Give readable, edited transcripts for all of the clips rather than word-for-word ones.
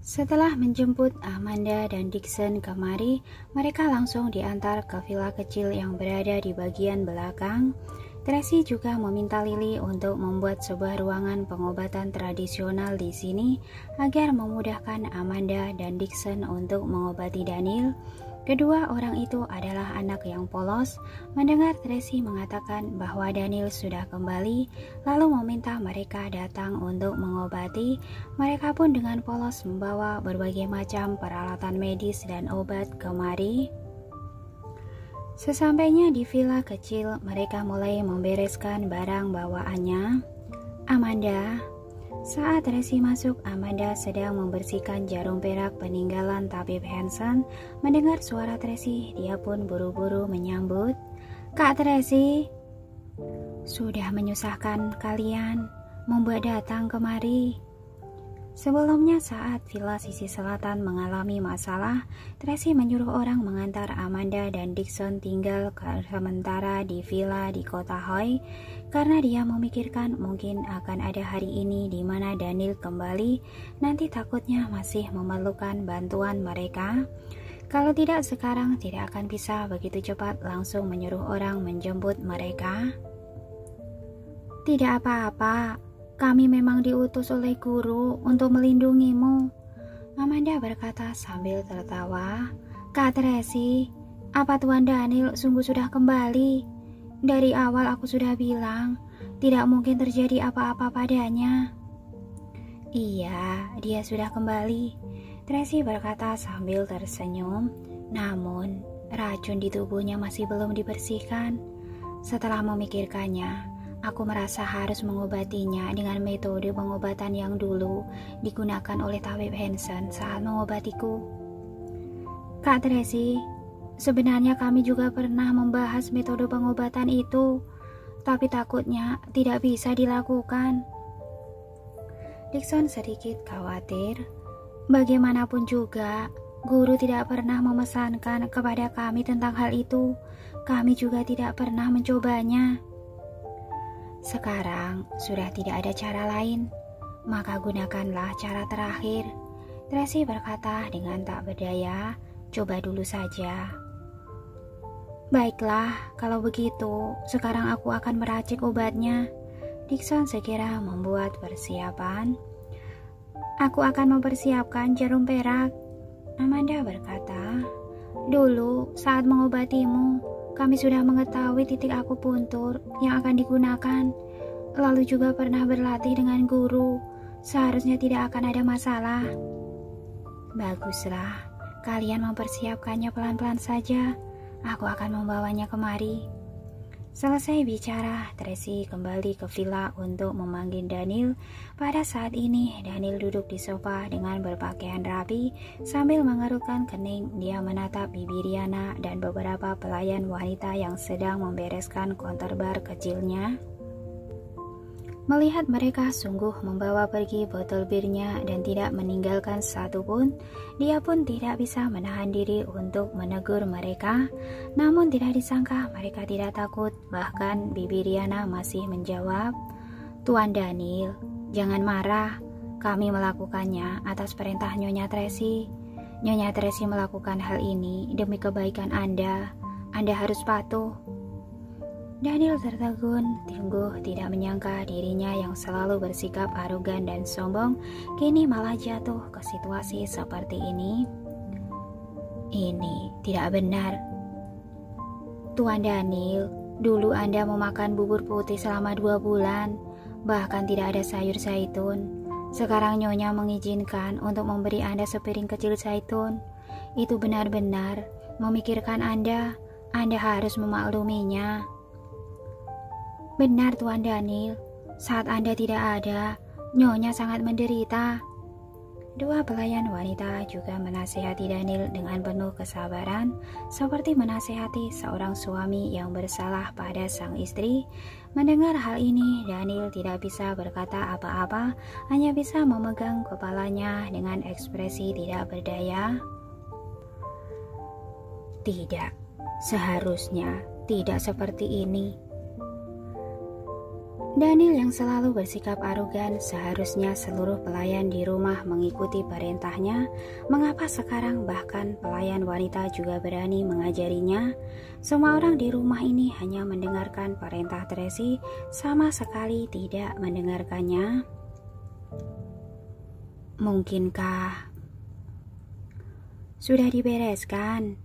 Setelah menjemput Amanda dan Dixon kemari, mereka langsung diantar ke villa kecil yang berada di bagian belakang. Tracy juga meminta Lily untuk membuat sebuah ruangan pengobatan tradisional di sini agar memudahkan Amanda dan Dixon untuk mengobati Daniel. Kedua orang itu adalah anak yang polos. Mendengar Tracy mengatakan bahwa Daniel sudah kembali, lalu meminta mereka datang untuk mengobati, mereka pun dengan polos membawa berbagai macam peralatan medis dan obat kemari. Sesampainya di villa kecil, mereka mulai membereskan barang bawaannya. Amanda. Saat Tracy masuk, Amanda sedang membersihkan jarum perak peninggalan tabib Hansen. Mendengar suara Tracy, dia pun buru-buru menyambut. "Kak Tracy, sudah menyusahkan kalian membuat datang kemari." Sebelumnya saat villa sisi selatan mengalami masalah, Tracy menyuruh orang mengantar Amanda dan Dixon tinggal sementara di villa di kota Hoy karena dia memikirkan mungkin akan ada hari ini di mana Daniel kembali, nanti takutnya masih memerlukan bantuan mereka. Kalau tidak sekarang tidak akan bisa begitu cepat langsung menyuruh orang menjemput mereka. "Tidak apa-apa. Kami memang diutus oleh guru untuk melindungimu," Amanda berkata sambil tertawa. "Kak Tracy, apa Tuan Daniel sungguh sudah kembali? Dari awal aku sudah bilang, tidak mungkin terjadi apa-apa padanya." "Iya, dia sudah kembali," Tracy berkata sambil tersenyum. "Namun, racun di tubuhnya masih belum dibersihkan. Setelah memikirkannya, aku merasa harus mengobatinya dengan metode pengobatan yang dulu digunakan oleh tabib Hansen saat mengobatiku." "Kak Tracy, sebenarnya kami juga pernah membahas metode pengobatan itu, tapi takutnya tidak bisa dilakukan." Dixon sedikit khawatir. "Bagaimanapun juga, guru tidak pernah memesankan kepada kami tentang hal itu. Kami juga tidak pernah mencobanya. Sekarang sudah tidak ada cara lain, maka gunakanlah cara terakhir," Tracy berkata dengan tak berdaya. "Coba dulu saja." "Baiklah, kalau begitu, sekarang aku akan meracik obatnya." Dixon segera membuat persiapan. "Aku akan mempersiapkan jarum perak," Amanda berkata. "Dulu saat mengobatimu, kami sudah mengetahui titik akupuntur yang akan digunakan. Lalu juga pernah berlatih dengan guru. Seharusnya tidak akan ada masalah." "Baguslah, kalian mempersiapkannya pelan-pelan saja. Aku akan membawanya kemari." Selesai bicara, Tracy kembali ke villa untuk memanggil Daniel. Pada saat ini, Daniel duduk di sofa dengan berpakaian rapi. Sambil mengerutkan kening, dia menatap Bibi Riana dan beberapa pelayan wanita yang sedang membereskan konter bar kecilnya. Melihat mereka sungguh membawa pergi botol birnya dan tidak meninggalkan satu pun, dia pun tidak bisa menahan diri untuk menegur mereka. Namun tidak disangka mereka tidak takut, bahkan Bibi Riana masih menjawab, "Tuan Daniel, jangan marah. Kami melakukannya atas perintah Nyonya Tracy. Nyonya Tracy melakukan hal ini demi kebaikan Anda. Anda harus patuh." Daniel tertegun, sungguh tidak menyangka dirinya yang selalu bersikap arogan dan sombong, kini malah jatuh ke situasi seperti ini. "Ini tidak benar. Tuan Daniel, dulu Anda memakan bubur putih selama 2 bulan, bahkan tidak ada sayur zaitun. Sekarang Nyonya mengizinkan untuk memberi Anda sepiring kecil zaitun. Itu benar-benar memikirkan Anda. Anda harus memakluminya." "Benar Tuan Daniel, saat Anda tidak ada, Nyonya sangat menderita." Dua pelayan wanita juga menasihati Daniel dengan penuh kesabaran, seperti menasihati seorang suami yang bersalah pada sang istri. Mendengar hal ini, Daniel tidak bisa berkata apa-apa, hanya bisa memegang kepalanya dengan ekspresi tidak berdaya. "Tidak, seharusnya tidak seperti ini. Daniel yang selalu bersikap arogan, seharusnya seluruh pelayan di rumah mengikuti perintahnya. Mengapa sekarang bahkan pelayan wanita juga berani mengajarinya? Semua orang di rumah ini hanya mendengarkan perintah Tracy, sama sekali tidak mendengarkannya. Mungkinkah sudah dibereskan?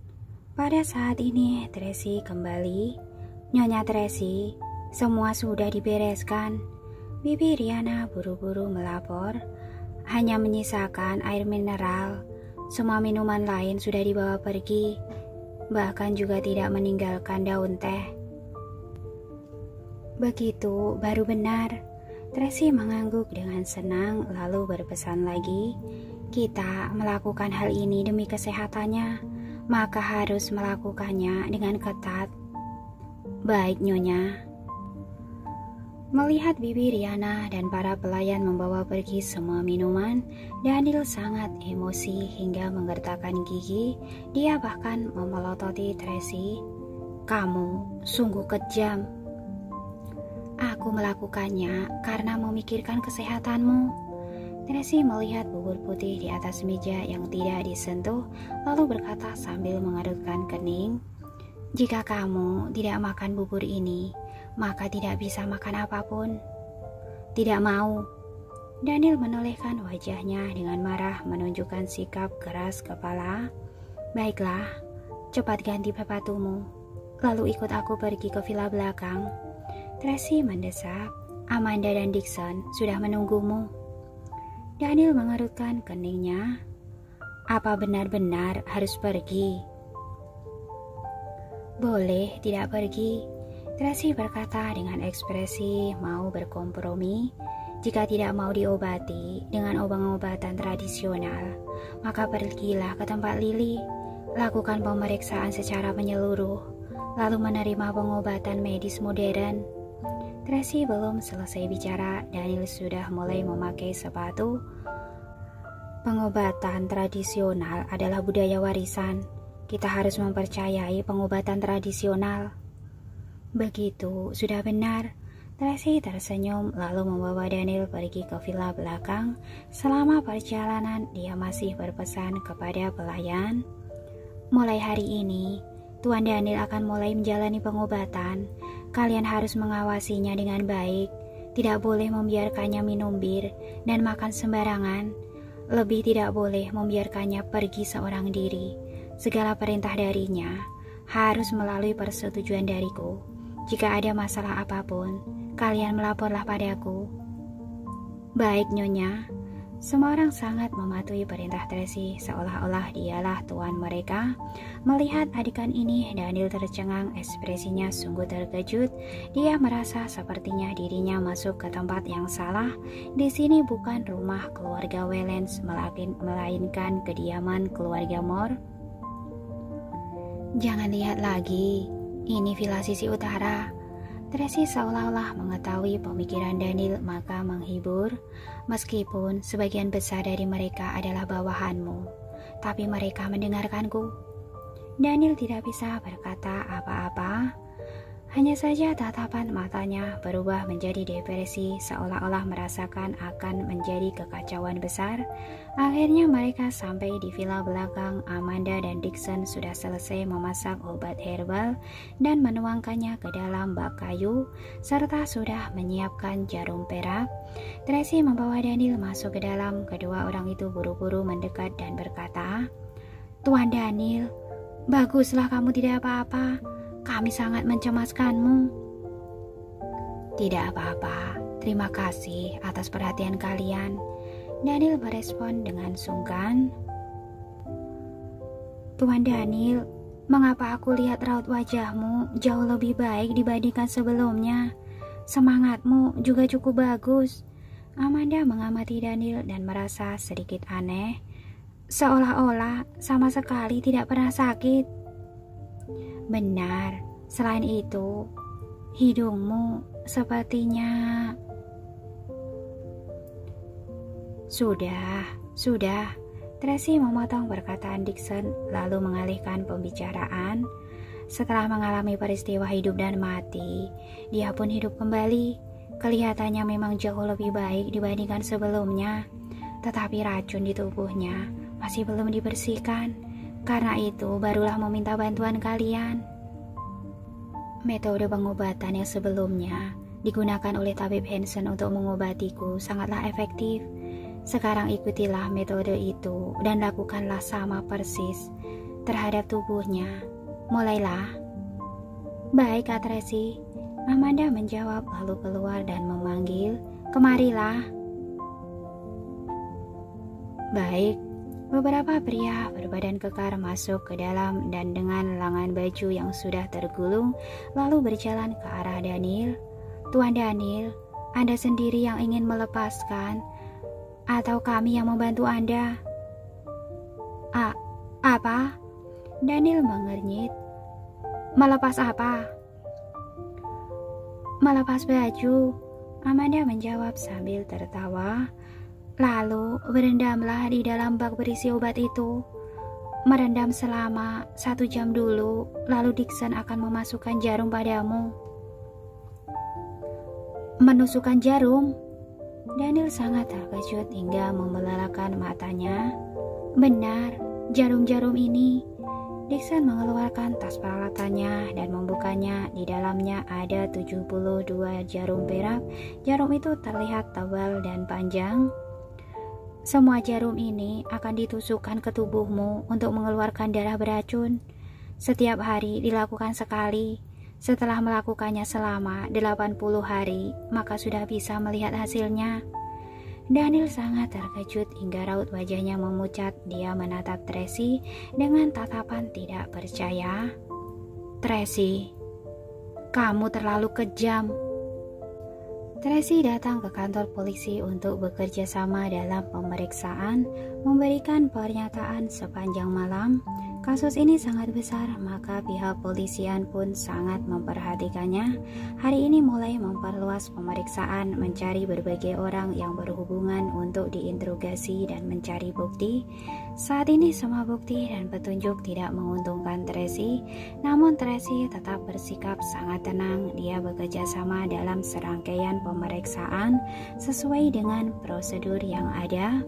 Pada saat ini Tracy kembali. Nyonya Tracy, semua sudah dibereskan. Bibi Riana buru-buru melapor. Hanya menyisakan air mineral. Semua minuman lain sudah dibawa pergi. Bahkan juga tidak meninggalkan daun teh. Begitu baru benar. Tracy mengangguk dengan senang lalu berpesan lagi. Kita melakukan hal ini demi kesehatannya, maka harus melakukannya dengan ketat. Baik, Nyonya. Melihat Bibi Riana dan para pelayan membawa pergi semua minuman, Daniel sangat emosi hingga menggertakkan gigi. Dia bahkan memelototi Tracy. Kamu sungguh kejam. Aku melakukannya karena memikirkan kesehatanmu. Tracy melihat bubur putih di atas meja yang tidak disentuh, lalu berkata sambil mengerutkan kening, jika kamu tidak makan bubur ini, maka tidak bisa makan apapun. Tidak mau. Daniel menolehkan wajahnya dengan marah, menunjukkan sikap keras kepala. Baiklah, cepat ganti sepatumu, lalu ikut aku pergi ke villa belakang. Tracy mendesak, Amanda dan Dixon sudah menunggumu. Daniel mengerutkan keningnya. Apa benar-benar harus pergi? Boleh tidak pergi, Tracy berkata dengan ekspresi mau berkompromi. Jika tidak mau diobati dengan obat-obatan tradisional, maka pergilah ke tempat Lily. Lakukan pemeriksaan secara menyeluruh, lalu menerima pengobatan medis modern. Tracy belum selesai bicara, Daniel sudah mulai memakai sepatu. Pengobatan tradisional adalah budaya warisan. Kita harus mempercayai pengobatan tradisional. Begitu, sudah benar. Tracy tersenyum lalu membawa Daniel pergi ke villa belakang. Selama perjalanan, dia masih berpesan kepada pelayan. Mulai hari ini, Tuan Daniel akan mulai menjalani pengobatan. Kalian harus mengawasinya dengan baik. Tidak boleh membiarkannya minum bir dan makan sembarangan. Lebih tidak boleh membiarkannya pergi seorang diri. Segala perintah darinya harus melalui persetujuan dariku. Jika ada masalah apapun, kalian melaporlah padaku. Baik, Nyonya. Semua orang sangat mematuhi perintah Tracy, seolah-olah dialah tuan mereka. Melihat adegan ini, Daniel tercengang, ekspresinya sungguh terkejut. Dia merasa sepertinya dirinya masuk ke tempat yang salah. Di sini bukan rumah keluarga Wellens, melainkan kediaman keluarga Moore. Jangan lihat lagi, ini villa sisi utara. Tracy seolah-olah mengetahui pemikiran Daniel, maka menghibur. Meskipun sebagian besar dari mereka adalah bawahanmu, tapi mereka mendengarkanku. Daniel tidak bisa berkata apa-apa. Hanya saja tatapan matanya berubah menjadi depresi, seolah-olah merasakan akan menjadi kekacauan besar. Akhirnya mereka sampai di villa belakang. Amanda dan Dixon sudah selesai memasak obat herbal dan menuangkannya ke dalam bak kayu, serta sudah menyiapkan jarum perak. Tracy membawa Daniel masuk ke dalam. Kedua orang itu buru-buru mendekat dan berkata, Tuan Daniel, baguslah kamu tidak apa-apa. Kami sangat mencemaskanmu. Tidak apa-apa, terima kasih atas perhatian kalian. Daniel merespon dengan sungkan. Tuan Daniel, mengapa aku lihat raut wajahmu jauh lebih baik dibandingkan sebelumnya? Semangatmu juga cukup bagus. Amanda mengamati Daniel dan merasa sedikit aneh. Seolah-olah sama sekali tidak pernah sakit. Benar, selain itu, hidungmu sepertinya... Sudah. Tracy memotong perkataan Dixon lalu mengalihkan pembicaraan. Setelah mengalami peristiwa hidup dan mati, dia pun hidup kembali. Kelihatannya memang jauh lebih baik dibandingkan sebelumnya, tetapi racun di tubuhnya masih belum dibersihkan. Karena itu barulah meminta bantuan kalian. Metode pengobatan yang sebelumnya digunakan oleh tabib Hansen untuk mengobatiku sangatlah efektif. Sekarang ikutilah metode itu dan lakukanlah sama persis terhadap tubuhnya. Mulailah. Baik, Kak Tracy. Amanda menjawab lalu keluar dan memanggil, "Kemarilah." Baik. Beberapa pria berbadan kekar masuk ke dalam dan dengan lengan baju yang sudah tergulung lalu berjalan ke arah Daniel. "Tuan Daniel, Anda sendiri yang ingin melepaskan atau kami yang membantu Anda?" Apa? Daniel mengernyit. "Melepas apa?" "Melepas baju," Amanda menjawab sambil tertawa. "Lalu berendamlah di dalam bak berisi obat itu. Merendam selama 1 jam dulu, lalu Dixon akan memasukkan jarum padamu." "Menusukkan jarum?" Daniel sangat terkejut hingga membelalakan matanya. "Benar, jarum-jarum ini." Dixon mengeluarkan tas peralatannya dan membukanya. Di dalamnya ada 72 jarum perak. Jarum itu terlihat tebal dan panjang. "Semua jarum ini akan ditusukkan ke tubuhmu untuk mengeluarkan darah beracun. Setiap hari dilakukan sekali. Setelah melakukannya selama 80 hari, maka sudah bisa melihat hasilnya." Daniel sangat terkejut hingga raut wajahnya memucat. Dia menatap Tracy dengan tatapan tidak percaya. "Tracy, kamu terlalu kejam." Tracy datang ke kantor polisi untuk bekerja sama dalam pemeriksaan, memberikan pernyataan sepanjang malam. Kasus ini sangat besar, maka pihak polisian pun sangat memperhatikannya. Hari ini mulai memperluas pemeriksaan, mencari berbagai orang yang berhubungan untuk diinterogasi dan mencari bukti. Saat ini semua bukti dan petunjuk tidak menguntungkan Tracy, namun Tracy tetap bersikap sangat tenang. Dia bekerja sama dalam serangkaian pemeriksaan sesuai dengan prosedur yang ada.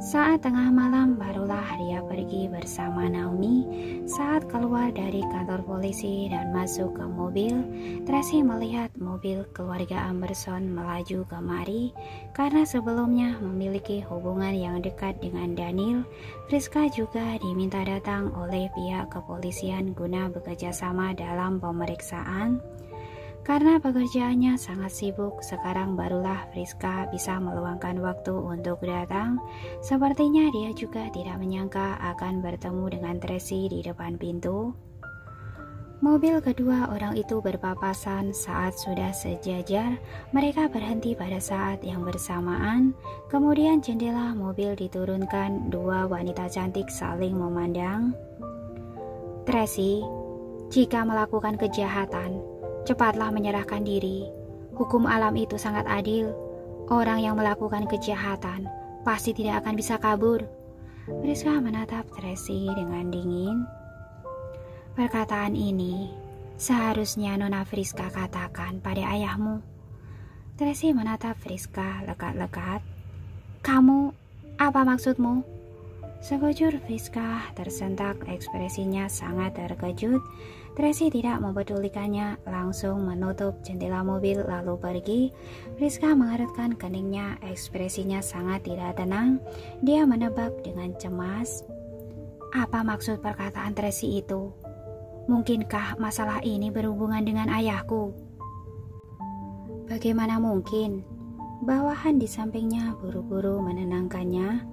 Saat tengah malam barulah dia pergi bersama Naomi. Saat keluar dari kantor polisi dan masuk ke mobil, Tracy melihat mobil keluarga Amberson melaju kemari. Karena sebelumnya memiliki hubungan yang dekat dengan Daniel, Friska juga diminta datang oleh pihak kepolisian guna bekerja sama dalam pemeriksaan. Karena pekerjaannya sangat sibuk, sekarang barulah Friska bisa meluangkan waktu untuk datang. Sepertinya dia juga tidak menyangka akan bertemu dengan Tracy di depan pintu. Mobil kedua orang itu berpapasan saat sudah sejajar. Mereka berhenti pada saat yang bersamaan. Kemudian jendela mobil diturunkan. 2 wanita cantik saling memandang. "Tracy, jika melakukan kejahatan, cepatlah menyerahkan diri. Hukum alam itu sangat adil. Orang yang melakukan kejahatan pasti tidak akan bisa kabur." Friska menatap Tracy dengan dingin. "Perkataan ini seharusnya Nona Friska katakan pada ayahmu." Tracy menatap Friska lekat-lekat. "Kamu, apa maksudmu?" Sekujur Friska tersentak, ekspresinya sangat terkejut. Tracy tidak mempedulikannya, langsung menutup jendela mobil lalu pergi. Friska mengerutkan keningnya, ekspresinya sangat tidak tenang. Dia menebak dengan cemas. Apa maksud perkataan Tracy itu? Mungkinkah masalah ini berhubungan dengan ayahku? Bagaimana mungkin? Bawahan di sampingnya buru-buru menenangkannya.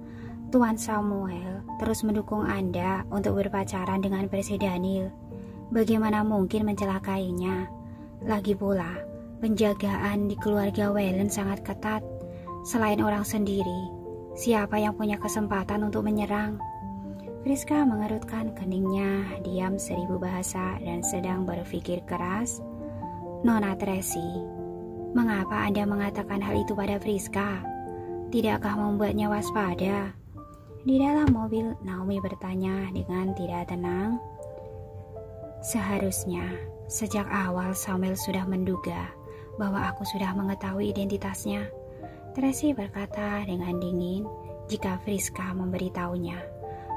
Tuan Samuel terus mendukung Anda untuk berpacaran dengan Presiden Daniel. Bagaimana mungkin mencelakainya? Lagi pula, penjagaan di keluarga Whelan sangat ketat. Selain orang sendiri, siapa yang punya kesempatan untuk menyerang? Friska mengerutkan keningnya, diam 1000 bahasa dan sedang berpikir keras. Nona Tracy, mengapa Anda mengatakan hal itu pada Friska? Tidakkah membuatnya waspada? Di dalam mobil, Naomi bertanya dengan tidak tenang. Seharusnya sejak awal Samuel sudah menduga bahwa aku sudah mengetahui identitasnya. Tracy berkata dengan dingin, jika Friska memberitahunya,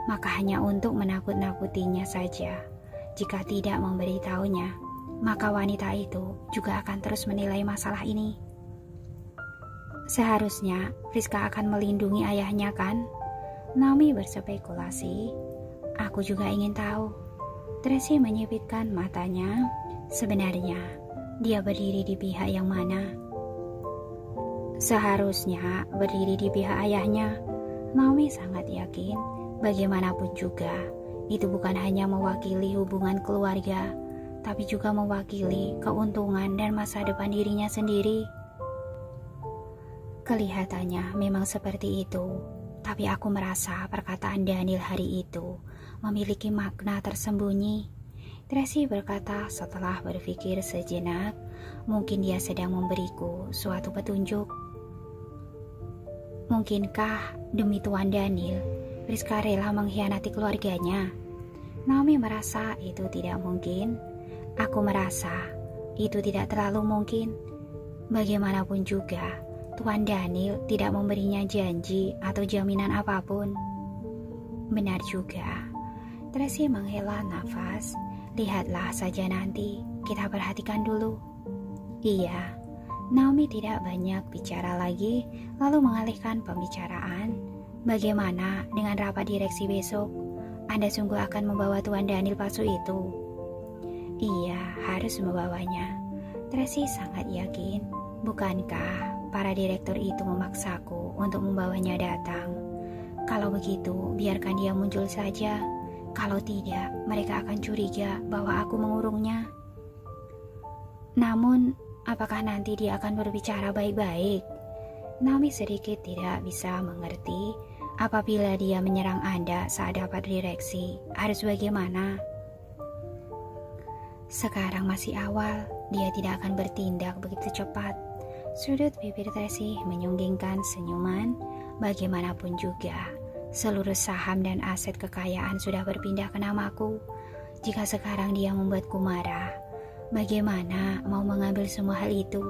maka hanya untuk menakut-nakutinya saja. Jika tidak memberitahunya, maka wanita itu juga akan terus menilai masalah ini. Seharusnya Friska akan melindungi ayahnya, kan? Naomi berspekulasi. Aku juga ingin tahu. Tracy menyipitkan matanya. Sebenarnya dia berdiri di pihak yang mana? Seharusnya berdiri di pihak ayahnya. Naomi sangat yakin, bagaimanapun juga, itu bukan hanya mewakili hubungan keluarga, tapi juga mewakili keuntungan dan masa depan dirinya sendiri. Kelihatannya memang seperti itu, tapi aku merasa perkataan Daniel hari itu memiliki makna tersembunyi. Tracy berkata setelah berpikir sejenak, mungkin dia sedang memberiku suatu petunjuk. Mungkinkah demi Tuan Daniel, Friska rela mengkhianati keluarganya? Naomi merasa itu tidak mungkin. Aku merasa itu tidak terlalu mungkin. Bagaimanapun juga, Tuan Daniel tidak memberinya janji atau jaminan apapun. Benar juga. Tracy menghela nafas. Lihatlah saja nanti, kita perhatikan dulu. Iya, Naomi tidak banyak bicara lagi, lalu mengalihkan pembicaraan. Bagaimana dengan rapat direksi besok? Anda sungguh akan membawa Tuan Daniel palsu itu? Iya, harus membawanya. Tracy sangat yakin. Bukankah para direktur itu memaksaku untuk membawanya datang? Kalau begitu, biarkan dia muncul saja. Kalau tidak, mereka akan curiga bahwa aku mengurungnya. Namun, apakah nanti dia akan berbicara baik-baik? Naomi sedikit tidak bisa mengerti. Apabila dia menyerang Anda saat dapat direksi, harus bagaimana? Sekarang masih awal, dia tidak akan bertindak begitu cepat. Sudut bibir Tracy menyunggingkan senyuman. Bagaimanapun juga, seluruh saham dan aset kekayaan sudah berpindah ke namaku. Jika sekarang dia membuatku marah, bagaimana mau mengambil semua hal itu?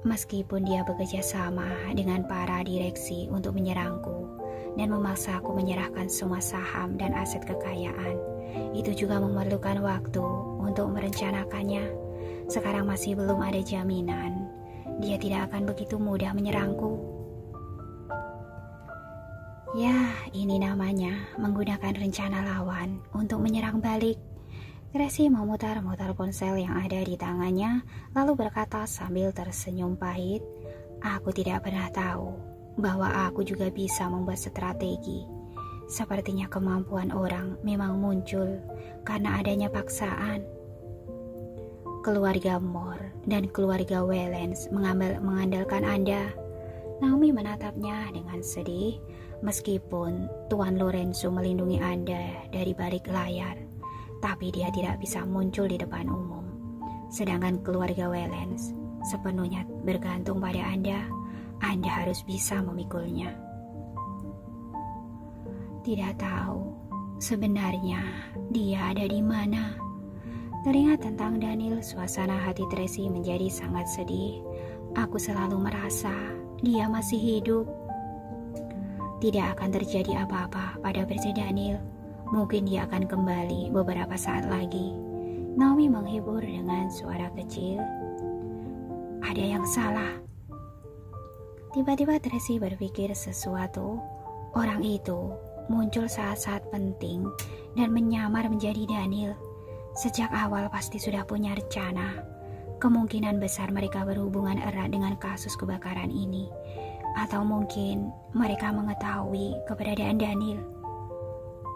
Meskipun dia bekerja sama dengan para direksi untuk menyerangku dan memaksaku menyerahkan semua saham dan aset kekayaan, itu juga memerlukan waktu untuk merencanakannya. Sekarang masih belum ada jaminan dia tidak akan begitu mudah menyerangku. Ya, ini namanya menggunakan rencana lawan untuk menyerang balik. Tracy memutar-mutar ponsel yang ada di tangannya, lalu berkata sambil tersenyum pahit, "Aku tidak pernah tahu bahwa aku juga bisa membuat strategi. Sepertinya kemampuan orang memang muncul karena adanya paksaan." Keluarga Moore dan keluarga Wellens mengandalkan Anda. Naomi menatapnya dengan sedih. Meskipun Tuan Lorenzo melindungi Anda dari balik layar, tapi dia tidak bisa muncul di depan umum. Sedangkan keluarga Wellens sepenuhnya bergantung pada Anda. Anda harus bisa memikulnya. Tidak tahu sebenarnya dia ada di mana. Teringat tentang Daniel, suasana hati Tracy menjadi sangat sedih. Aku selalu merasa dia masih hidup. Tidak akan terjadi apa-apa pada Percy Daniel. Mungkin dia akan kembali beberapa saat lagi. Naomi menghibur dengan suara kecil. Ada yang salah. Tiba-tiba Tracy berpikir sesuatu. Orang itu muncul saat-saat penting dan menyamar menjadi Daniel. Sejak awal pasti sudah punya rencana. Kemungkinan besar mereka berhubungan erat dengan kasus kebakaran ini. Atau mungkin mereka mengetahui keberadaan Daniel.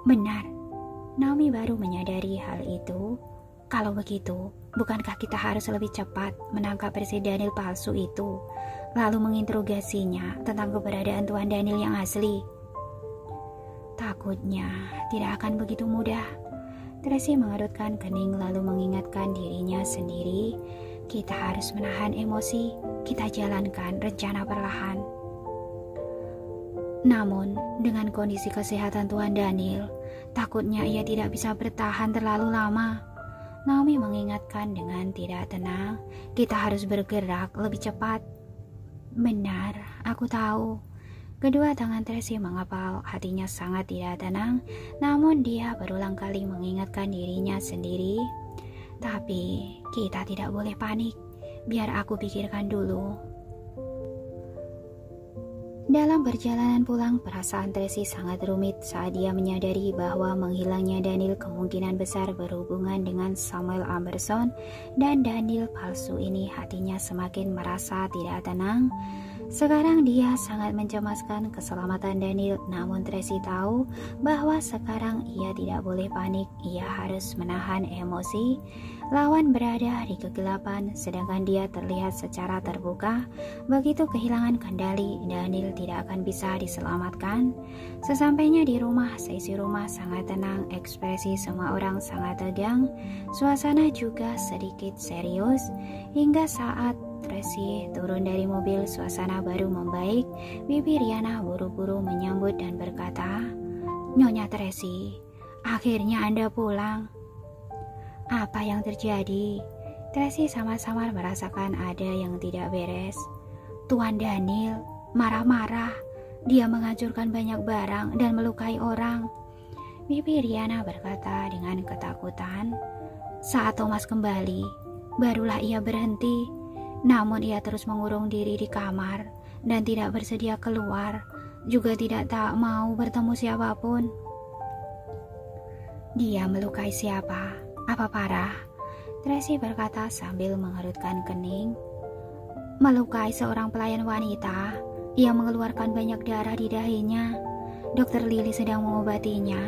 Benar, Naomi baru menyadari hal itu. Kalau begitu, bukankah kita harus lebih cepat menangkap Percy Daniel palsu itu, lalu menginterogasinya tentang keberadaan Tuan Daniel yang asli? Takutnya tidak akan begitu mudah. Tracy mengerutkan kening lalu mengingatkan dirinya sendiri. Kita harus menahan emosi, kita jalankan rencana perlahan. Namun, dengan kondisi kesehatan Tuan Daniel, takutnya ia tidak bisa bertahan terlalu lama. Naomi mengingatkan dengan tidak tenang, kita harus bergerak lebih cepat. Benar, aku tahu. Kedua tangan Tracy mengepal, hatinya sangat tidak tenang, namun dia berulang kali mengingatkan dirinya sendiri. Tapi kita tidak boleh panik, biar aku pikirkan dulu. Dalam perjalanan pulang, perasaan Tracy sangat rumit saat dia menyadari bahwa menghilangnya Daniel kemungkinan besar berhubungan dengan Samuel Amberson, dan Daniel palsu ini hatinya semakin merasa tidak tenang. Sekarang dia sangat mencemaskan keselamatan Daniel, namun Tracy tahu bahwa sekarang ia tidak boleh panik, ia harus menahan emosi. Lawan berada di kegelapan, sedangkan dia terlihat secara terbuka. Begitu kehilangan kendali, Daniel tidak akan bisa diselamatkan. Sesampainya di rumah, seisi rumah sangat tenang, ekspresi semua orang sangat tegang, suasana juga sedikit serius, hingga saat Tracy turun dari mobil, suasana baru membaik. Bibi Riana buru-buru menyambut dan berkata, "Nyonya Tracy, akhirnya Anda pulang." Apa yang terjadi? Tracy sama-sama merasakan ada yang tidak beres. Tuan Daniel marah-marah. Dia menghancurkan banyak barang dan melukai orang. Bibi Riana berkata dengan ketakutan. Saat Thomas kembali, barulah ia berhenti. Namun ia terus mengurung diri di kamar dan tidak bersedia keluar, juga tidak mau bertemu siapapun. Dia melukai siapa? Apa parah? Tracy berkata sambil mengerutkan kening. Melukai seorang pelayan wanita. Ia mengeluarkan banyak darah di dahinya. Dokter Lily sedang mengobatinya.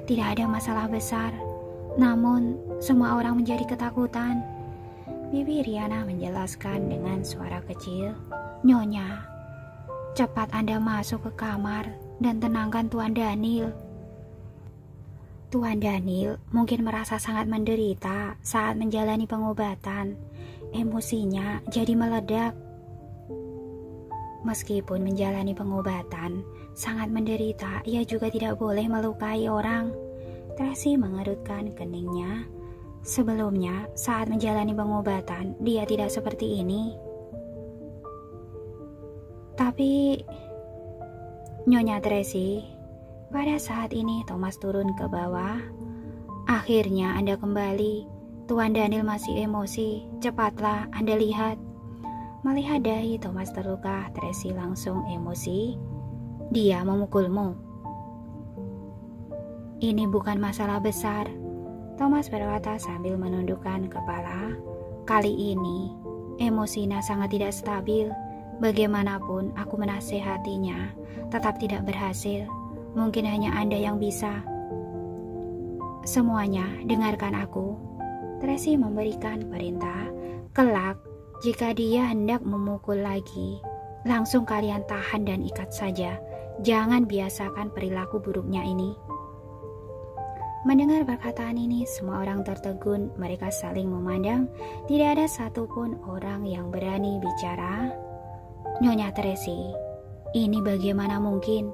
Tidak ada masalah besar. Namun semua orang menjadi ketakutan. Bibi Riana menjelaskan dengan suara kecil, "Nyonya, cepat Anda masuk ke kamar dan tenangkan Tuan Daniel." Tuan Daniel mungkin merasa sangat menderita saat menjalani pengobatan. Emosinya jadi meledak. Meskipun menjalani pengobatan sangat menderita, ia juga tidak boleh melukai orang. Tracy mengerutkan keningnya. Sebelumnya, saat menjalani pengobatan, dia tidak seperti ini. Tapi, Nyonya Tracy, pada saat ini Thomas turun ke bawah. Akhirnya Anda kembali. Tuan Daniel masih emosi. Cepatlah Anda lihat. Melihat dahi Thomas terluka, Tracy langsung emosi. Dia memukulmu. Ini bukan masalah besar, Thomas berkata sambil menundukkan kepala. Kali ini, emosinya sangat tidak stabil. Bagaimanapun aku menasehatinya, tetap tidak berhasil. Mungkin hanya Anda yang bisa. Semuanya, dengarkan aku. Tracy memberikan perintah. Kelak, jika dia hendak memukul lagi, langsung kalian tahan dan ikat saja. Jangan biasakan perilaku buruknya ini. Mendengar perkataan ini, semua orang tertegun. Mereka saling memandang. Tidak ada satupun orang yang berani bicara. Nyonya Tracy, ini bagaimana mungkin?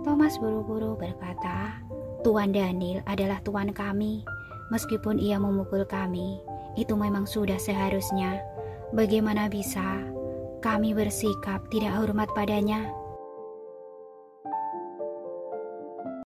Thomas buru-buru berkata, Tuan Daniel adalah tuan kami. Meskipun ia memukul kami, itu memang sudah seharusnya. Bagaimana bisa kami bersikap tidak hormat padanya?